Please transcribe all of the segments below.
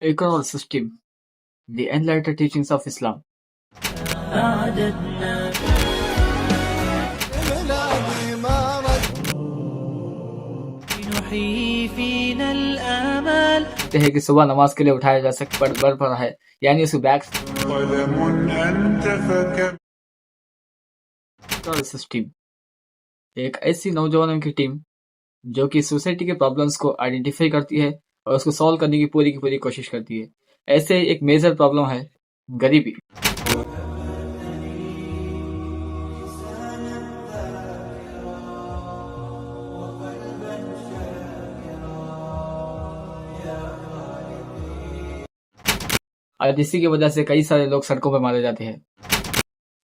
Equal system, the enlightened teachings of Islam. कहते हैं कि सुबह नमाज के लिए उठाया जा सकता बढ़ पड़ा है, यानी उसके बैक सिस्टम एक ऐसी नौजवानों की टीम जो कि सोसाइटी के प्रॉब्लम्स को आइडेंटिफाई करती है और उसको सॉल्व करने की पूरी कोशिश करती है। ऐसे एक मेजर प्रॉब्लम है गरीबी। और इसी की वजह से कई सारे लोग सड़कों पर मारे जाते हैं।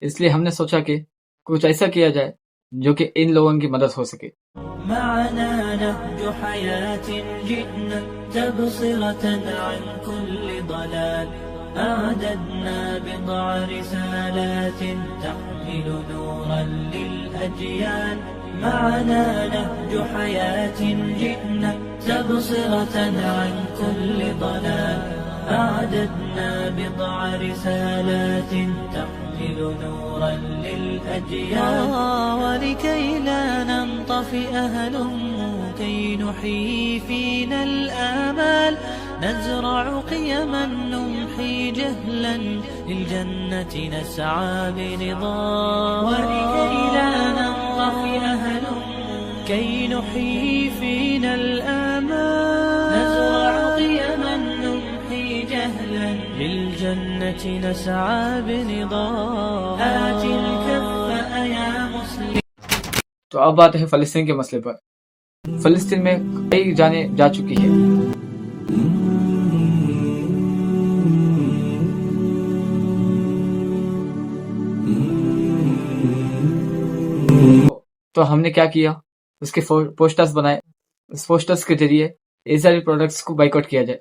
इसलिए हमने सोचा कि कुछ ऐसा किया जाए जो कि इन लोगों की मदद हो सके। أعددنا بضع رسالات تحمل نورا للأجيال ولكي لا ننطفئ هلموا كي نحيي فينا الآمال نزرع قيما نمحي جهلا للجنة نسعى برضا ولكي لا ننطفئ هلموا كي نحيي فينا الآمال نزرع قيما جهلا للجنة نسعى برضا آت الكف يا مسلم। तो अब बात है फलस्तीन के मसले पर। फलस्तीन में कई जाने जा चुकी है। तो हमने क्या किया, उसके पोस्टर्स बनाए। उस पोस्टर्स के जरिए इजरायली प्रोडक्ट्स को बाइकआउट किया जाए।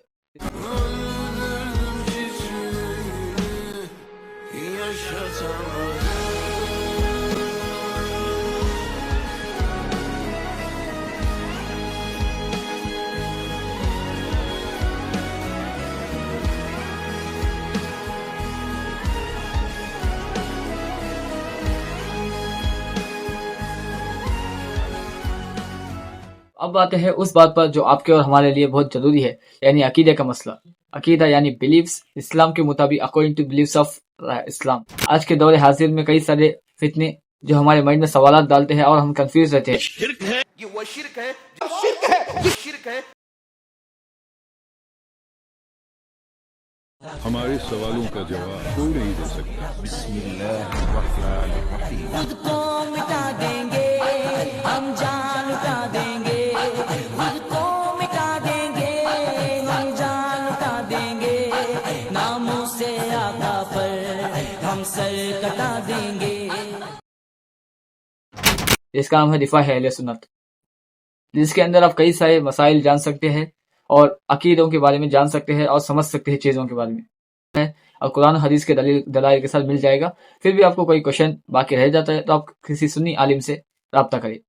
अब आते हैं उस बात पर जो आपके और हमारे लिए बहुत जरूरी है, यानी अकीदे का मसला। अकीदा यानी बिलीव्स इस्लाम के मुताबिक, according to believes of Islam. आज के दौरे हाजिर में कई सारे फितने जो हमारे माइंड में सवालात डालते हैं और हम कंफ्यूज रहते हैं। शिर्क है, ये वो शिर्क है, शिर्क है, ये शिर्क है। हमारे सवालों का जवाब कोई नहीं दे सकता। बिस्मिल्लाहिर्रहमानिर्रहीम। खुद को मिटा देंगे, हम जान उठा देंगे। खुद को मिटा देंगे, हम जान उठा देंगे। नामों से आका पर हम सर कटा देंगे। इसका नाम है दिफा है अहले सुन्नत, जिसके अंदर आप कई सारे मसाइल जान सकते हैं और अकीदों के बारे में जान सकते हैं और समझ सकते हैं चीज़ों के बारे में, और कुरान हदीस के दलाइल के साथ मिल जाएगा। फिर भी आपको कोई क्वेश्चन बाकी रह जाता है तो आप किसी सुन्नी आलिम से राब्ता करें।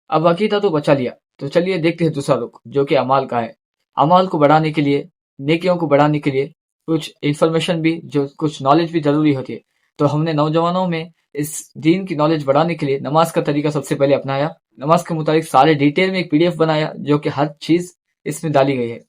अब अकीदा तो बचा लिया, तो चलिए देखते हैं दूसरा रुख जो कि अमाल का है। अमाल को बढ़ाने के लिए, नेकियों को बढ़ाने के लिए कुछ इन्फॉर्मेशन भी, जो कुछ नॉलेज भी जरूरी होती है। तो हमने नौजवानों में इस दीन की नॉलेज बढ़ाने के लिए नमाज का तरीका सबसे पहले अपनाया। नमाज के मुताबिक सारे डिटेल में एक पीडीएफ बनाया जो कि हर चीज इसमें डाली गई है।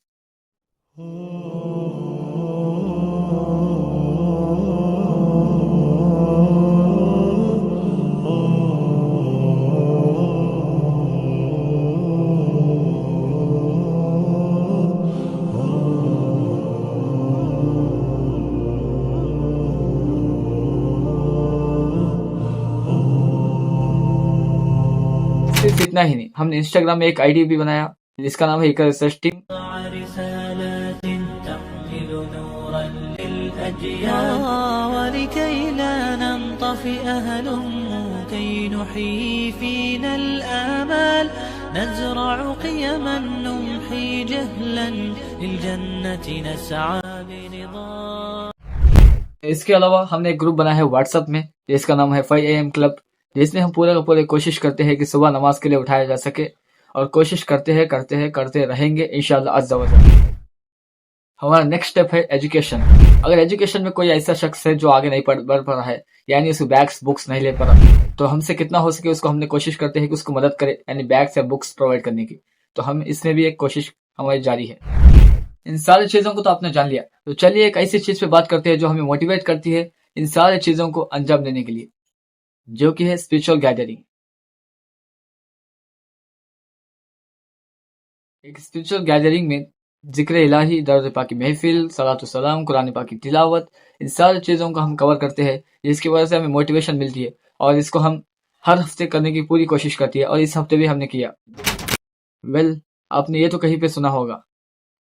सिर्फ इतना ही नहीं, हमने इंस्टाग्राम में एक आईडी भी बनाया जिसका नाम है इकर रिसर्च टीम। رسالات تحمل نورا للأجيال ولكي لا ننطفئ هلموا كي نحيي فينا الآمال نزرع قيما نمحي جهلا للجنة نسعى برضا. इसके अलावा हमने एक ग्रुप बनाया है व्हाट्सएप में जिसका नाम है 5 AM क्लब, जिसमें हम पूरे का पूरे कोशिश करते हैं कि सुबह नमाज के लिए उठाया जा सके और कोशिश करते रहेंगे इंशाअल्लाह अज़्ज़ा व जल। हमारा नेक्स्ट स्टेप है एजुकेशन। अगर एजुकेशन में कोई ऐसा शख्स है जो आगे नहीं बढ़ पा रहा है, यानी उसको बैग्स बुक्स नहीं ले पा रहा, तो हमसे कितना हो सके उसको हमने कोशिश करते हैं कि उसको मदद करे, यानी बैग्स या बुक्स प्रोवाइड करने की। तो हम इसमें भी एक कोशिश हमारी जारी है। इन सारी चीजों को तो आपने जान लिया, तो चलिए एक ऐसी चीज पे बात करते हैं जो हमें मोटिवेट करती है इन सारी चीजों को अंजाम देने के लिए, जो कि है स्पिरिचुअल गैदरिंग। एक स्पिरिचुअल गैदरिंग में जिक्र इलाही, दर्द पाक की महफिल, सलातो सलाम, कुरान पाक की तिलावत, इन सारी चीज़ों को हम कवर करते हैं, जिसकी वजह से हमें मोटिवेशन मिलती है और इसको हम हर हफ्ते करने की पूरी कोशिश करती है और इस हफ्ते भी हमने किया। आपने ये तो कहीं पे सुना होगा,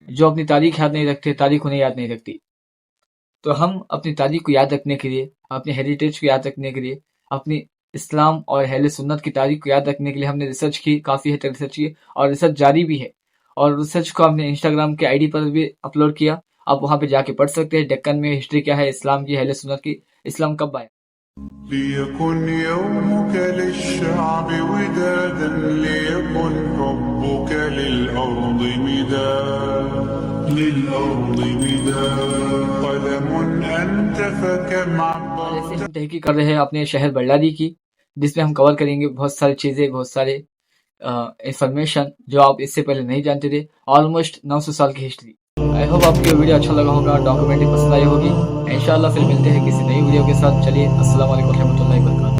जो अपनी तारीख याद नहीं रखते तारीख उन्हें याद नहीं रखती। तो हम अपनी तारीख को याद रखने के लिए, अपने हेरिटेज को याद रखने के लिए, अपनी इस्लाम और अहले सुन्नत की तारीख को याद रखने के लिए हमने रिसर्च की, काफ़ी हद तक रिसर्च की और रिसर्च जारी भी है। और रिसर्च को हमने इंस्टाग्राम के आईडी पर भी अपलोड किया, आप वहां पे जाके पढ़ सकते हैं। डेक्कन में हिस्ट्री क्या है इस्लाम की, अहले सुन्नत की, इस्लाम कब आया। ليكن يومك للشعب ودادا ليكن حبك للأرض مداد قلم أنت فكم जैसे عبرت. हम तहकीक कर रहे हैं अपने शहर बल्लारी की, जिसमें हम कवर करेंगे बहुत सारी चीज़ें, बहुत सारे इंफॉर्मेशन जो आप इससे पहले नहीं जानते थे। ऑलमोस्ट 900 साल की हिस्ट्री। आई होप आपको वीडियो अच्छा लगा होगा, डॉक्यूमेंट्री पसंद आई होगी। इंशाल्लाह फिर मिलते हैं किसी नई वीडियो के साथ। चलिए, अस्सलाम वालेकुम रहमतुल्लाहि व बरकातहू।